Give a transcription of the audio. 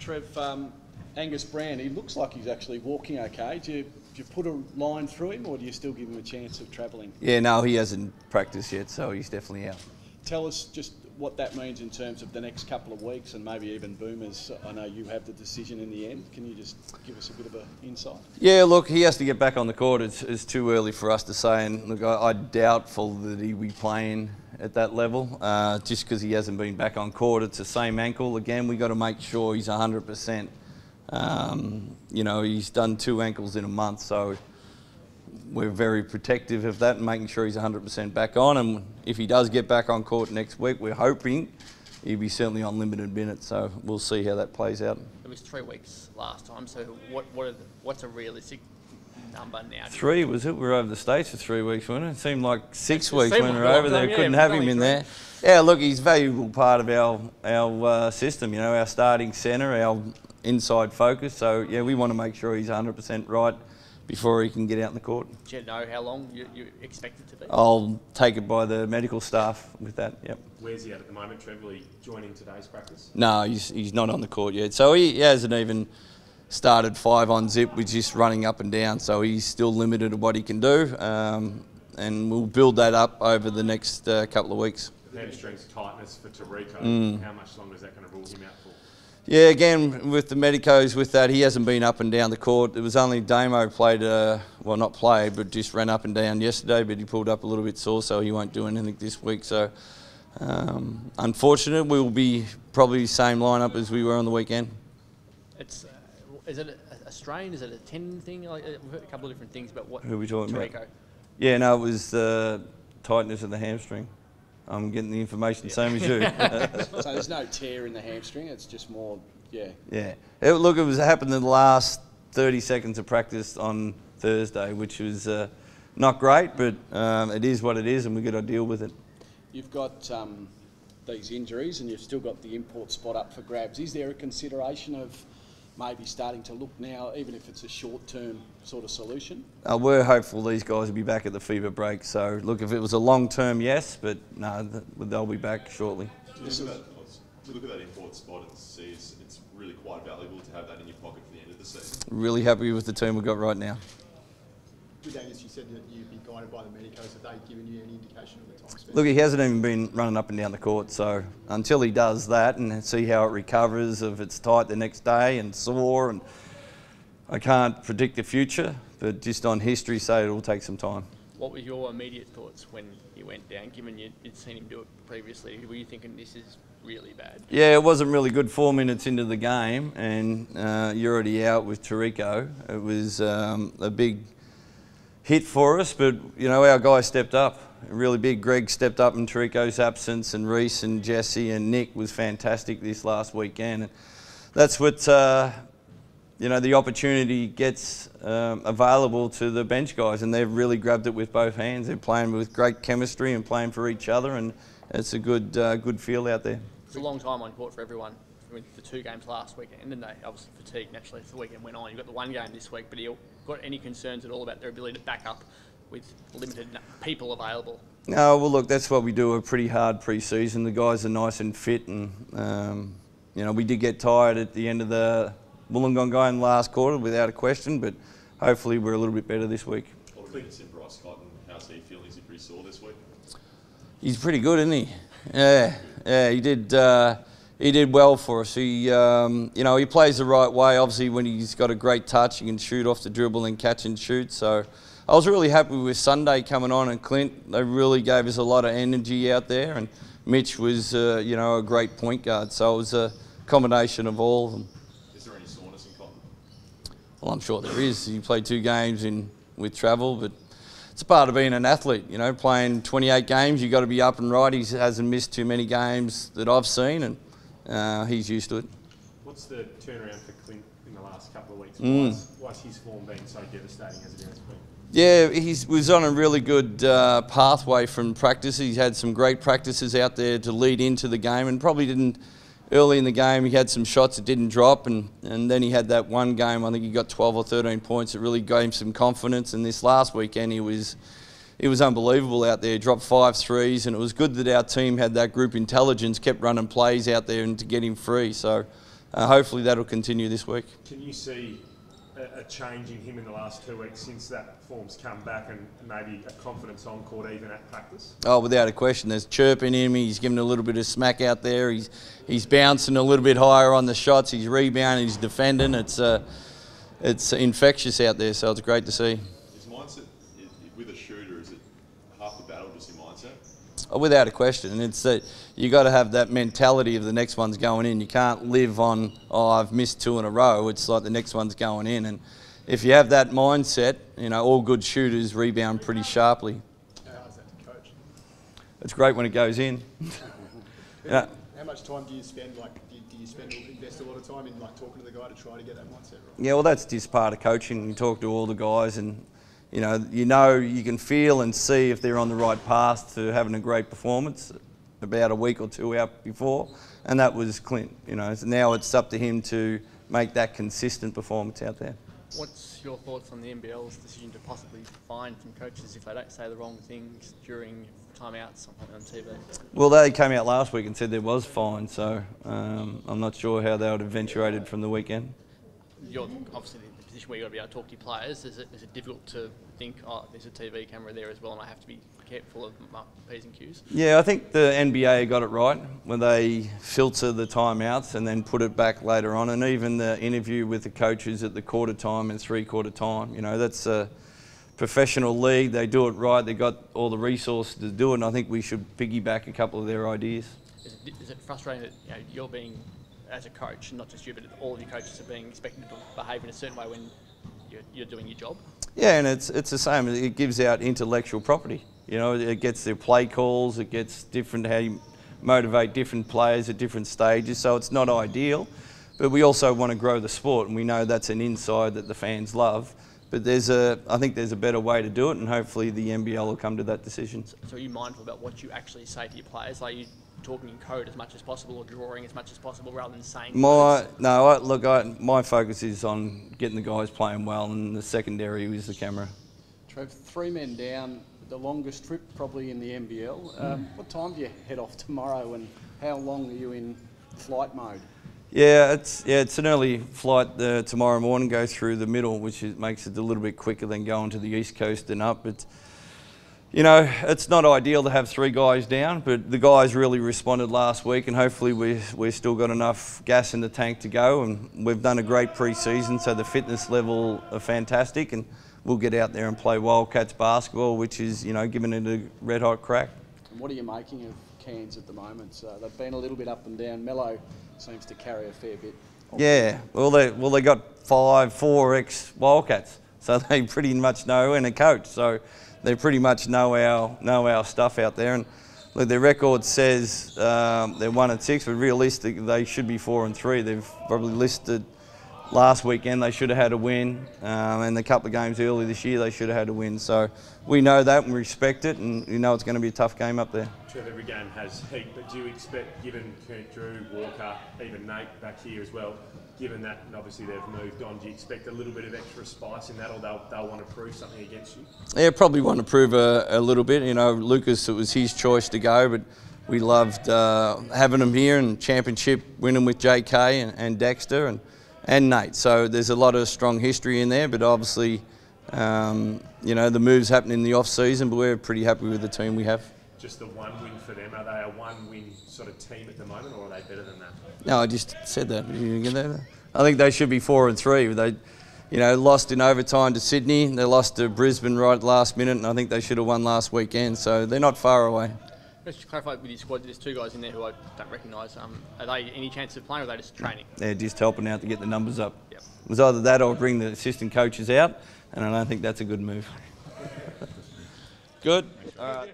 Trev, Angus Brown, he looks like he's actually walking okay. Do you put a line through him, or do you still give him a chance of travelling? Yeah, no, he hasn't practiced yet, so he's definitely out. Tell us just what that means in terms of the next couple of weeks and maybe even Boomers. I know you have the decision in the end. Can you just give us a bit of an insight? Yeah, look, he has to get back on the court. It's too early for us to say, and look, I'm doubtful that he'll be playing at that level, just because he hasn't been back on court. It's the same ankle. Again, we've got to make sure he's 100%. You know, he's done 2 ankles in a month, so we're very protective of that and making sure he's 100% back on. And if he does get back on court next week, we're hoping he'll be certainly on limited minutes. So we'll see how that plays out. It was 3 weeks last time. So what's a realistic number now? 3 was it? We were over the States for 3 weeks, wasn't it? It seemed like 6 weeks when we were over there. Couldn't have him in there. Yeah, look, he's a valuable part of our system. You know, our starting centre, our inside focus. So yeah, we want to make sure he's 100% right before he can get out in the court. Do you know how long you expect it to be? I'll take it by the medical staff with that, yep. Where's he at the moment, Trevor? Will he joining today's practice? No, he's not on the court yet. So he hasn't even started 5 on zip with just running up and down. So he's still limited to what he can do. And we'll build that up over the next couple of weeks. The hamstring's tightness for Taipans. How much longer is that going to rule him out for? Yeah, again, with the medicos, with that, he hasn't been up and down the court. It was only Damo played, well, not played, but just ran up and down yesterday, but he pulled up a little bit sore, so he won't do anything this week. So, unfortunate, we will be probably the same lineup as we were on the weekend. It's is it a strain? Is it a tendon thing? Like, we've heard a couple of different things about what. Who are we talking Taipans. about? Yeah, no, it was the tightness of the hamstring. I'm getting the information same as you. So there's no tear in the hamstring, it's just more, yeah. Yeah. Look, it happened in the last 30 seconds of practice on Thursday, which was not great, but it is what it is, and we've got to deal with it. You've got these injuries, and you've still got the import spot up for grabs. Is there a consideration of maybe starting to look now, even if it's a short-term sort of solution? We're hopeful these guys will be back at the fever break. So, look, if it was a long-term, yes, but no, they'll be back shortly. To look at that import spot and see it's really quite valuable to have that in your pocket for the end of the season. Really happy with the team we've got right now. With Angus, you said that you'd be guided by the medicos. Have they given you any indication of the time spent? Look, he hasn't even been running up and down the court, so until he does that and see how it recovers, if it's tight the next day and sore, and I can't predict the future, but just on history, say it will take some time. What were your immediate thoughts when he went down, given you'd seen him do it previously? Were you thinking this is really bad? Yeah, it wasn't really good 4 minutes into the game, and you're already out with Tarico. It was a big hit for us, but you know, our guys stepped up really big. Greg stepped up in Tarico's absence, and Reece and Jesse and Nick was fantastic this last weekend. And that's what you know, the opportunity gets available to the bench guys, and they've really grabbed it with both hands. They're playing with great chemistry and playing for each other, and it's a good feel out there. It's a long time on court for everyone. With the 2 games last weekend, didn't they? Obviously fatigued naturally as the weekend went on. You've got the 1 game this week, but you got any concerns at all about their ability to back up with limited people available? No, well look, that's what we do, a pretty hard pre-season. The guys are nice and fit, and you know, we did get tired at the end of the Wollongong game in the last quarter without a question, but hopefully we're a little bit better this week. Well, Clinton's in Bryce Cotton. How's he feeling? Is he pretty sore this week? He's pretty good, isn't he? Yeah, he did well for us. He, you know, he plays the right way. Obviously, when he's got a great touch, he can shoot off the dribble and catch and shoot. So I was really happy with Sunday coming on, and Clint. They really gave us a lot of energy out there, and Mitch was, you know, a great point guard. So it was a combination of all of them. Is there any soreness in Cotton? Well, I'm sure there is. He played 2 games with travel, but it's a part of being an athlete, you know, playing 28 games. You've got to be up and right. He hasn't missed too many games that I've seen, and he's used to it. What's the turnaround for Clint in the last couple of weeks? Why's his form been so devastating as it has been? Yeah, he was on a really good pathway from practice. He's had some great practices out there to lead into the game, and probably didn't, early in the game he had some shots that didn't drop, and then he had that 1 game, I think he got 12 or 13 points. It really gave him some confidence, and this last weekend he was unbelievable out there. Dropped 5 threes, and it was good that our team had that group intelligence, kept running plays out there and to get him free. So hopefully that'll continue this week. Can you see a change in him in the last 2 weeks since that form's come back, and maybe a confidence on court even at practice? Oh, without a question. There's chirp in him. He's giving a little bit of smack out there. He's bouncing a little bit higher on the shots. He's rebounding. He's defending. It's infectious out there, so it's great to see. His mindset with a shooter, is it half the battle, just your mindset? Oh, without a question. And it's that you got to have that mentality of the next one's going in. You can't live on, oh, I've missed 2 in a row. It's like the next one's going in. And if you have that mindset, you know, all good shooters rebound pretty sharply. How's that to coach? It's great when it goes in. Yeah. How much time do you spend, do you invest a lot of time in talking to the guy to try to get that mindset right? Yeah, well, that's just part of coaching. You talk to all the guys, and you know, you can feel and see if they're on the right path to having a great performance about a week or 2 out before, and that was Clint. You know, so now it's up to him to make that consistent performance out there. What's your thoughts on the NBL's decision to possibly fine some coaches if they don't say the wrong things during timeouts on TV? Well, they came out last week and said there was fine, so I'm not sure how they would have eventuated from the weekend. You're obviously in the position where you've got to be able to talk to your players. Is it difficult to think, oh, there's a TV camera there as well and I have to be careful of my P's and Q's? Yeah, I think the NBA got it right when they filter the timeouts and then put it back later on, and even the interview with the coaches at the quarter time and 3/4 time. You know, that's a professional league. They do it right. They got all the resources to do it, and I think we should piggyback a couple of their ideas. Is it frustrating that you're being, as a coach, not just you, but all of your coaches are being expected to behave in a certain way when you're doing your job? Yeah, and it's the same. It gives out intellectual property. You know, it gets their play calls. It gets different how you motivate different players at different stages. So it's not ideal, but we also want to grow the sport, and we know that's an inside that the fans love. But I think there's a better way to do it, and hopefully the NBL will come to that decision. So are you mindful about what you actually say to your players? Like, you talking in code as much as possible or drawing as much as possible rather than saying my focus is on getting the guys playing well, and the secondary is the camera. Trev, 3 men down, the longest trip probably in the NBL. What time do you head off tomorrow, and how long are you in flight mode? Yeah, it's an early flight tomorrow morning, go through the middle, which makes it a little bit quicker than going to the east coast and up. But you know, it's not ideal to have 3 guys down, but the guys really responded last week, and hopefully we've still got enough gas in the tank to go, and we've done a great pre-season, so the fitness level are fantastic, and we'll get out there and play Wildcats basketball, which is, you know, giving it a red-hot crack. And what are you making of Cairns at the moment? They've been a little bit up and down. Mello seems to carry a fair bit. Yeah, well they got 4 ex-Wildcats, so they pretty much know, and a coach, so they pretty much know our stuff out there. And look, their record says they're 1-6, but realistically they should be 4-3. They've probably listed last weekend they should have had a win, and a couple of games early this year they should have had a win. So we know that and we respect it, and you know it's going to be a tough game up there. Trev, every game has heat, but do you expect, given Drew, Walker, even Nate back here as well, given that and obviously they've moved on, do you expect a little bit of extra spice in that, or they'll want to prove something against you? Yeah, probably want to prove a little bit. You know, Lucas, it was his choice to go, but we loved having him here, and championship winning with JK and Dexter and Nate. So there's a lot of strong history in there, but obviously, you know, the moves happen in the off-season, but we're pretty happy with the team we have. Just the 1 win for them, are they a 1-win sort of team at the moment, or are they better than that? No, I just said that. I think they should be 4-3. They, you know, lost in overtime to Sydney. They lost to Brisbane right at the last minute, and I think they should have won last weekend. So they're not far away. Just to clarify with your squad, there's 2 guys in there who I don't recognise. Are they any chance of playing, or are they just training? They're just helping out to get the numbers up. Yep. It was either that or bring the assistant coaches out, and I don't think that's a good move. Good. All right.